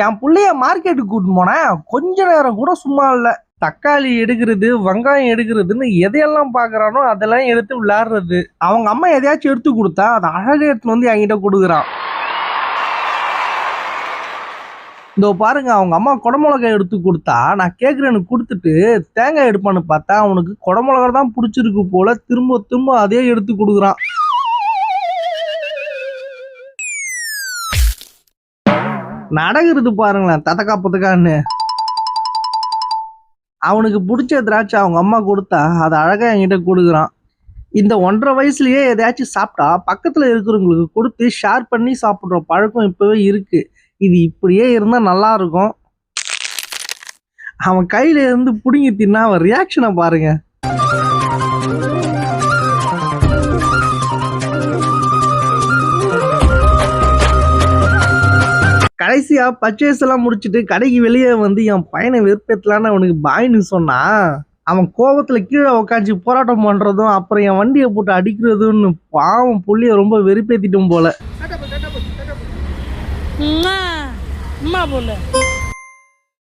என் புள்ளைய மார்க்கெட்டுக்கு கூட்டிட்டு போனேன். கொஞ்ச நேரம் கூட சும்மா இல்ல. தக்காளி எடுக்கிறது, வெங்காயம் எடுக்கிறதுன்னு எதையெல்லாம் பாக்குறானோ அதெல்லாம் எடுத்து விளையாடுறது. அவங்க அம்மா எதையாச்சும் எடுத்து கொடுத்தா அதை அழகா எடுத்துன்னு வந்து என்கிட்ட கொடுக்குறான். இதோ பாருங்க, அவங்க அம்மா குடமிளகாய் எடுத்து கொடுத்தா நான் கேட்குறேன்னு கொடுத்துட்டு தேங்காய் எடுப்பான்னு பார்த்தா அவனுக்கு குடமிளகா தான் பிடிச்சிருக்கு போல, திரும்ப திரும்ப அதே எடுத்து கொடுக்குறான். நடக்கிறது பாருங்களேன் ததக்கா புத்தக்கான்னு. அவனுக்கு பிடிச்ச திராட்சை அவங்க அம்மா கொடுத்தா அதை அழகா என்கிட்ட கொடுக்குறான். இந்த 1.5 வயசுலயே எதையாச்சும் சாப்பிட்டா பக்கத்துல இருக்கிறவங்களுக்கு கொடுத்து ஷேர் பண்ணி சாப்பிடுற பழக்கம் இப்பவே இருக்கு. இது இப்படியே இருந்தா நல்லா இருக்கும். அவன் கையில இருந்து புடுங்கி தின்னா அவன் ரியாக்ஷனை பாருங்க. கடைசியா பர்ச்சேஸ் எல்லாம் முடிச்சுட்டு கடைக்கு வெளியே வந்து என் பையனை வெறுப்பேத்தலான்னு அவனுக்கு பாய்னு சொன்னா, அவன் கோபத்துல கீழே உக்காந்து போராட்டம் பண்றதும் அப்புறம் என் வண்டியை போட்டு அடிக்கிறதுன்னு பாவம் புள்ளிய ரொம்ப வெறுப்பேத்திட்டும் போல.